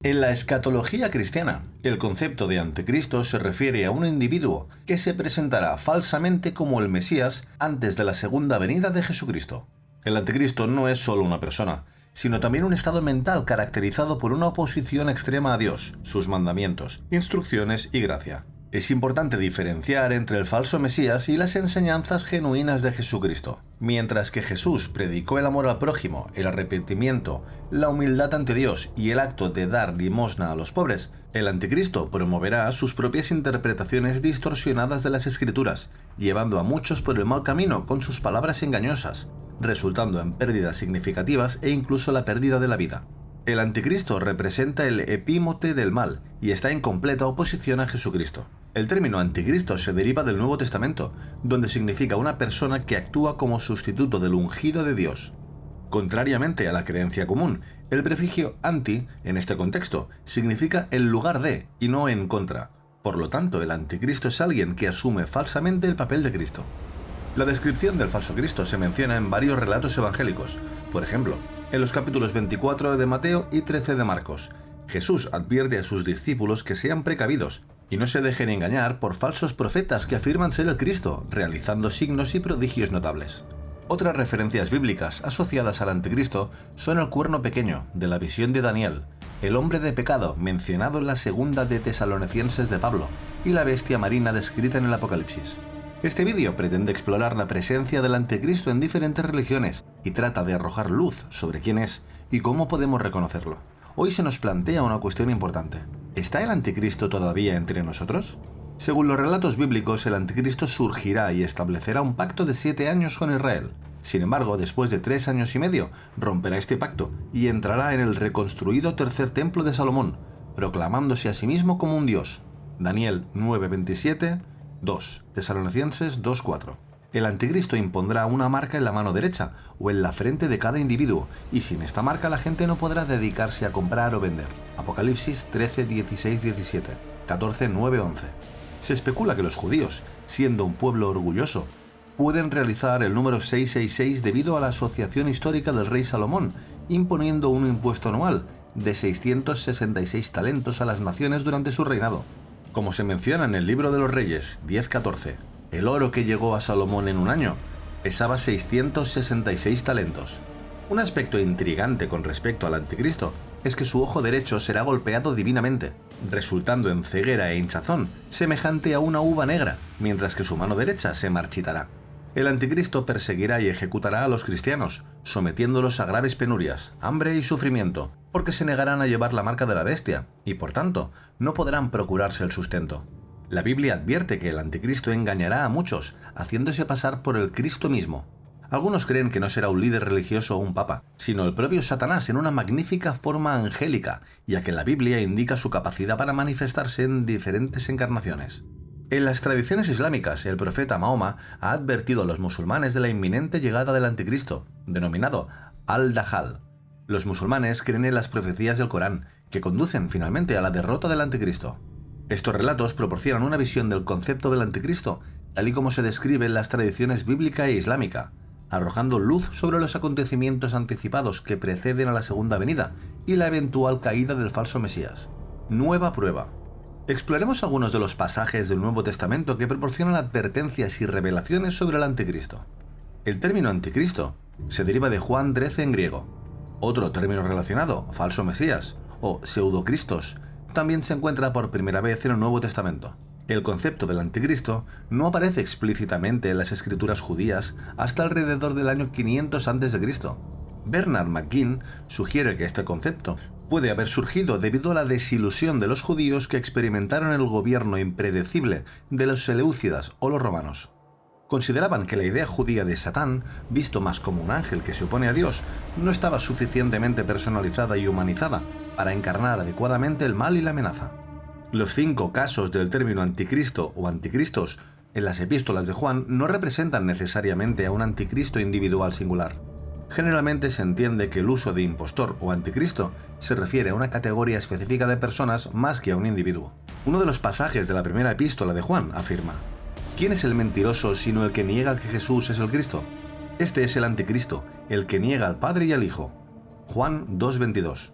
En la escatología cristiana, el concepto de anticristo se refiere a un individuo que se presentará falsamente como el Mesías antes de la segunda venida de Jesucristo. El anticristo no es solo una persona, sino también un estado mental caracterizado por una oposición extrema a Dios, sus mandamientos, instrucciones y gracia. Es importante diferenciar entre el falso Mesías y las enseñanzas genuinas de Jesucristo. Mientras que Jesús predicó el amor al prójimo, el arrepentimiento, la humildad ante Dios y el acto de dar limosna a los pobres, el anticristo promoverá sus propias interpretaciones distorsionadas de las Escrituras, llevando a muchos por el mal camino con sus palabras engañosas, resultando en pérdidas significativas e incluso la pérdida de la vida. El anticristo representa el epímote del mal y está en completa oposición a Jesucristo. El término anticristo se deriva del Nuevo Testamento, donde significa una persona que actúa como sustituto del ungido de Dios. Contrariamente a la creencia común, el prefijo anti, en este contexto, significa en lugar de y no en contra. Por lo tanto, el anticristo es alguien que asume falsamente el papel de Cristo. La descripción del falso Cristo se menciona en varios relatos evangélicos. Por ejemplo, en los capítulos 24 de Mateo y 13 de Marcos, Jesús advierte a sus discípulos que sean precavidos y no se dejen engañar por falsos profetas que afirman ser el Cristo, realizando signos y prodigios notables. Otras referencias bíblicas asociadas al anticristo son el cuerno pequeño, de la visión de Daniel, el hombre de pecado, mencionado en la segunda de Tesalonicenses de Pablo, y la bestia marina descrita en el Apocalipsis. Este vídeo pretende explorar la presencia del anticristo en diferentes religiones y trata de arrojar luz sobre quién es y cómo podemos reconocerlo. Hoy se nos plantea una cuestión importante. ¿Está el anticristo todavía entre nosotros? Según los relatos bíblicos, el anticristo surgirá y establecerá un pacto de 7 años con Israel. Sin embargo, después de 3 años y medio, romperá este pacto y entrará en el reconstruido tercer templo de Salomón, proclamándose a sí mismo como un dios. Daniel 9:27, 2 Tesalonicenses 2:4. El anticristo impondrá una marca en la mano derecha o en la frente de cada individuo, y sin esta marca la gente no podrá dedicarse a comprar o vender. Apocalipsis 13:16-17, 14:9-11. Se especula que los judíos, siendo un pueblo orgulloso, pueden realizar el número 666 debido a la asociación histórica del rey Salomón, imponiendo un impuesto anual de 666 talentos a las naciones durante su reinado. Como se menciona en el libro de los Reyes 10:14, el oro que llegó a Salomón en un año pesaba 666 talentos. Un aspecto intrigante con respecto al anticristo es que su ojo derecho será golpeado divinamente, resultando en ceguera e hinchazón, semejante a una uva negra, mientras que su mano derecha se marchitará. El anticristo perseguirá y ejecutará a los cristianos, sometiéndolos a graves penurias, hambre y sufrimiento, porque se negarán a llevar la marca de la bestia, y por tanto, no podrán procurarse el sustento. La Biblia advierte que el anticristo engañará a muchos, haciéndose pasar por el Cristo mismo. Algunos creen que no será un líder religioso o un papa, sino el propio Satanás en una magnífica forma angélica, ya que la Biblia indica su capacidad para manifestarse en diferentes encarnaciones. En las tradiciones islámicas, el profeta Mahoma ha advertido a los musulmanes de la inminente llegada del anticristo, denominado Al-Dajjal. Los musulmanes creen en las profecías del Corán, que conducen finalmente a la derrota del anticristo. Estos relatos proporcionan una visión del concepto del anticristo, tal y como se describe en las tradiciones bíblica e islámica, arrojando luz sobre los acontecimientos anticipados que preceden a la segunda venida y la eventual caída del falso Mesías. Nueva prueba. Exploremos algunos de los pasajes del Nuevo Testamento que proporcionan advertencias y revelaciones sobre el anticristo. El término anticristo se deriva de Juan 13 en griego. Otro término relacionado, falso Mesías, o pseudocristos, también se encuentra por primera vez en el Nuevo Testamento. El concepto del anticristo no aparece explícitamente en las escrituras judías hasta alrededor del año 500 a.C. Bernard McGinn sugiere que este concepto puede haber surgido debido a la desilusión de los judíos que experimentaron el gobierno impredecible de los seleucidas o los romanos. Consideraban que la idea judía de Satán, visto más como un ángel que se opone a Dios, no estaba suficientemente personalizada y humanizada para encarnar adecuadamente el mal y la amenaza. Los 5 casos del término anticristo o anticristos en las epístolas de Juan no representan necesariamente a un anticristo individual singular. Generalmente se entiende que el uso de impostor o anticristo se refiere a una categoría específica de personas más que a un individuo. Uno de los pasajes de la primera epístola de Juan afirma: ¿quién es el mentiroso sino el que niega que Jesús es el Cristo? Este es el anticristo, el que niega al Padre y al Hijo. Juan 2:22.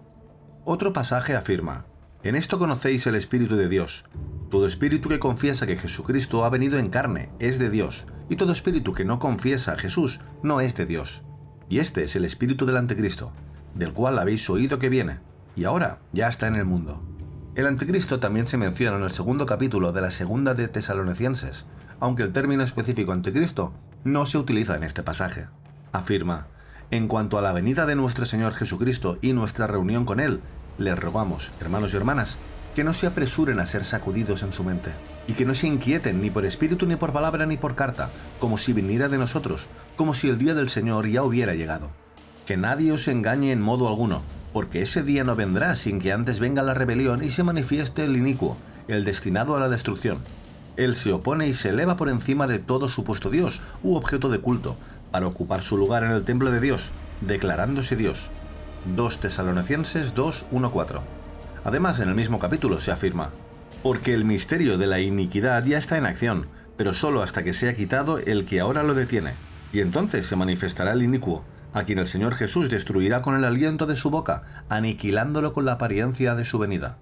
Otro pasaje afirma: en esto conocéis el Espíritu de Dios. Todo espíritu que confiesa que Jesucristo ha venido en carne es de Dios, y todo espíritu que no confiesa a Jesús no es de Dios. Y este es el espíritu del anticristo, del cual habéis oído que viene, y ahora ya está en el mundo. El anticristo también se menciona en el segundo capítulo de la segunda de Tesalonicenses, aunque el término específico anticristo no se utiliza en este pasaje. Afirma: en cuanto a la venida de nuestro Señor Jesucristo y nuestra reunión con Él, les rogamos, hermanos y hermanas, que no se apresuren a ser sacudidos en su mente, y que no se inquieten ni por espíritu, ni por palabra, ni por carta, como si viniera de nosotros, como si el día del Señor ya hubiera llegado. Que nadie os engañe en modo alguno, porque ese día no vendrá sin que antes venga la rebelión y se manifieste el inicuo, el destinado a la destrucción. Él se opone y se eleva por encima de todo supuesto Dios u objeto de culto, para ocupar su lugar en el templo de Dios, declarándose Dios. 2 Tesalonicenses 2:1-4. Además, en el mismo capítulo se afirma: porque el misterio de la iniquidad ya está en acción, pero solo hasta que sea quitado el que ahora lo detiene, y entonces se manifestará el inicuo, a quien el Señor Jesús destruirá con el aliento de su boca, aniquilándolo con la apariencia de su venida.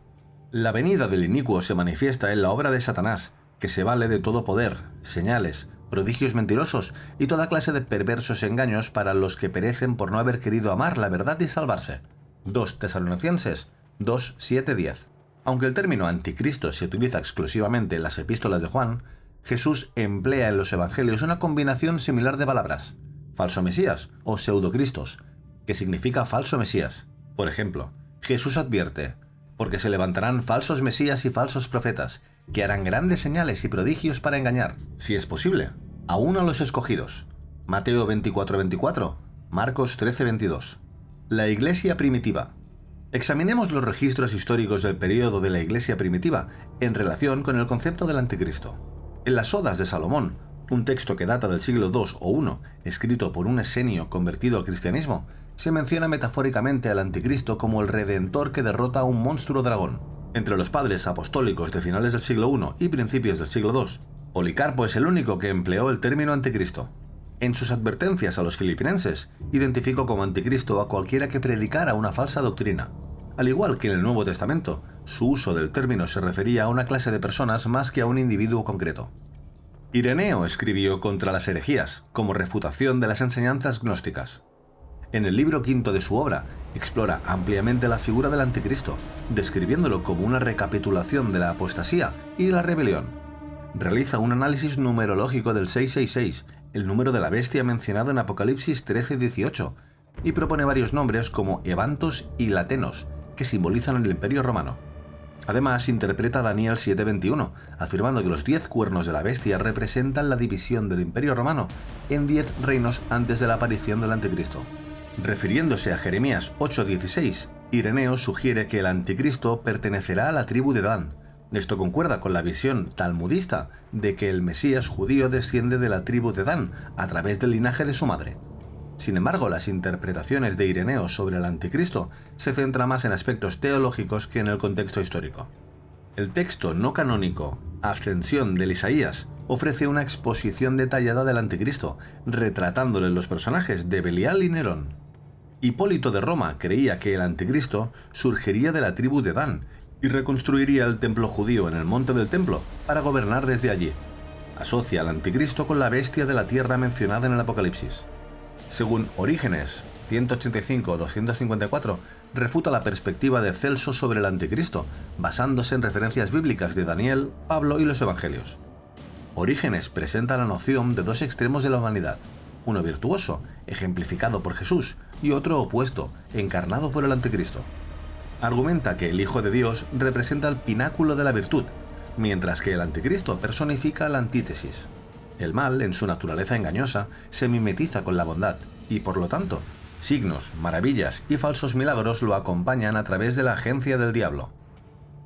La venida del inicuo se manifiesta en la obra de Satanás, que se vale de todo poder, señales, prodigios mentirosos y toda clase de perversos engaños para los que perecen por no haber querido amar la verdad y salvarse. 2 Tesalonicenses 2:7-10. Aunque el término anticristo se utiliza exclusivamente en las epístolas de Juan, Jesús emplea en los evangelios una combinación similar de palabras: falso mesías o pseudocristos, que significa falso mesías. Por ejemplo, Jesús advierte: porque se levantarán falsos mesías y falsos profetas, que harán grandes señales y prodigios para engañar, si es posible, aún a los escogidos. Mateo 24:24, Marcos 13:22. La Iglesia primitiva. Examinemos los registros históricos del período de la Iglesia primitiva en relación con el concepto del anticristo. En las Odas de Salomón, un texto que data del siglo II o I, escrito por un esenio convertido al cristianismo, se menciona metafóricamente al anticristo como el redentor que derrota a un monstruo dragón. Entre los padres apostólicos de finales del siglo I y principios del siglo II, Policarpo es el único que empleó el término anticristo. En sus advertencias a los filipenses, identificó como anticristo a cualquiera que predicara una falsa doctrina. Al igual que en el Nuevo Testamento, su uso del término se refería a una clase de personas más que a un individuo concreto. Ireneo escribió contra las herejías, como refutación de las enseñanzas gnósticas. En el libro quinto de su obra, explora ampliamente la figura del anticristo, describiéndolo como una recapitulación de la apostasía y de la rebelión. Realiza un análisis numerológico del 666, el número de la bestia mencionado en Apocalipsis 13:18, y propone varios nombres como Evantos y Latenos, que simbolizan el Imperio Romano. Además, interpreta Daniel 7:21, afirmando que los 10 cuernos de la bestia representan la división del Imperio Romano en 10 reinos antes de la aparición del anticristo. Refiriéndose a Jeremías 8:16, Ireneo sugiere que el anticristo pertenecerá a la tribu de Dan. Esto concuerda con la visión talmudista de que el Mesías judío desciende de la tribu de Dan a través del linaje de su madre. Sin embargo, las interpretaciones de Ireneo sobre el anticristo se centran más en aspectos teológicos que en el contexto histórico. El texto no canónico, Ascensión del Isaías, ofrece una exposición detallada del anticristo, retratándole los personajes de Belial y Nerón. Hipólito de Roma creía que el anticristo surgiría de la tribu de Dan y reconstruiría el templo judío en el monte del templo para gobernar desde allí. Asocia al anticristo con la bestia de la tierra mencionada en el Apocalipsis. Según Orígenes 185-254, refuta la perspectiva de Celso sobre el anticristo, basándose en referencias bíblicas de Daniel, Pablo y los Evangelios. Orígenes presenta la noción de dos extremos de la humanidad, uno virtuoso, ejemplificado por Jesús, y otro opuesto, encarnado por el anticristo. Argumenta que el Hijo de Dios representa el pináculo de la virtud, mientras que el anticristo personifica la antítesis. El mal, en su naturaleza engañosa, se mimetiza con la bondad, y por lo tanto, signos, maravillas y falsos milagros lo acompañan a través de la agencia del diablo.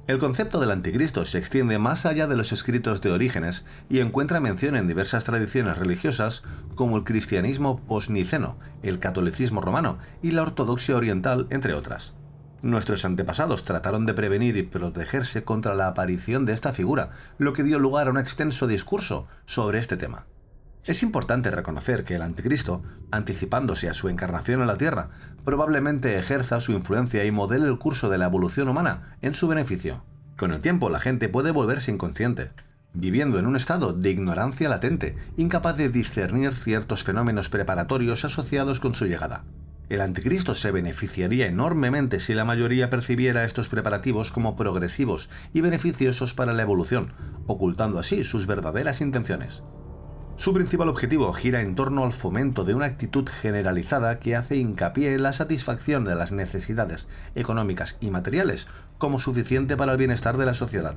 El concepto del anticristo se extiende más allá de los escritos de Orígenes y encuentra mención en diversas tradiciones religiosas como el cristianismo posniceno, el catolicismo romano y la ortodoxia oriental, entre otras. Nuestros antepasados trataron de prevenir y protegerse contra la aparición de esta figura, lo que dio lugar a un extenso discurso sobre este tema. Es importante reconocer que el anticristo, anticipándose a su encarnación en la Tierra, probablemente ejerza su influencia y modele el curso de la evolución humana en su beneficio. Con el tiempo la gente puede volverse inconsciente, viviendo en un estado de ignorancia latente, incapaz de discernir ciertos fenómenos preparatorios asociados con su llegada. El anticristo se beneficiaría enormemente si la mayoría percibiera estos preparativos como progresivos y beneficiosos para la evolución, ocultando así sus verdaderas intenciones. Su principal objetivo gira en torno al fomento de una actitud generalizada que hace hincapié en la satisfacción de las necesidades económicas y materiales como suficiente para el bienestar de la sociedad.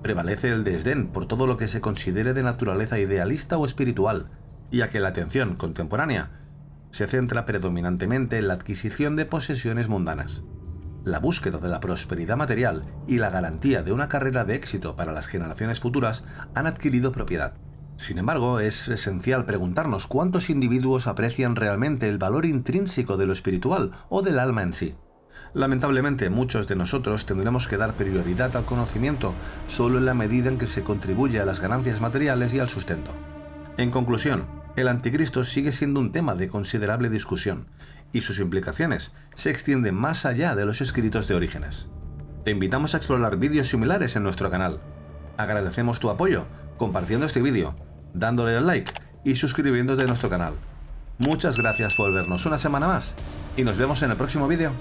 Prevalece el desdén por todo lo que se considere de naturaleza idealista o espiritual, ya que la atención contemporánea se centra predominantemente en la adquisición de posesiones mundanas. La búsqueda de la prosperidad material y la garantía de una carrera de éxito para las generaciones futuras han adquirido propiedad. Sin embargo, es esencial preguntarnos cuántos individuos aprecian realmente el valor intrínseco de lo espiritual o del alma en sí. Lamentablemente, muchos de nosotros tendremos que dar prioridad al conocimiento solo en la medida en que se contribuye a las ganancias materiales y al sustento. En conclusión, el anticristo sigue siendo un tema de considerable discusión, y sus implicaciones se extienden más allá de los escritos de Orígenes. Te invitamos a explorar vídeos similares en nuestro canal. Agradecemos tu apoyo compartiendo este vídeo, dándole al like y suscribiéndote a nuestro canal. Muchas gracias por vernos una semana más y nos vemos en el próximo vídeo.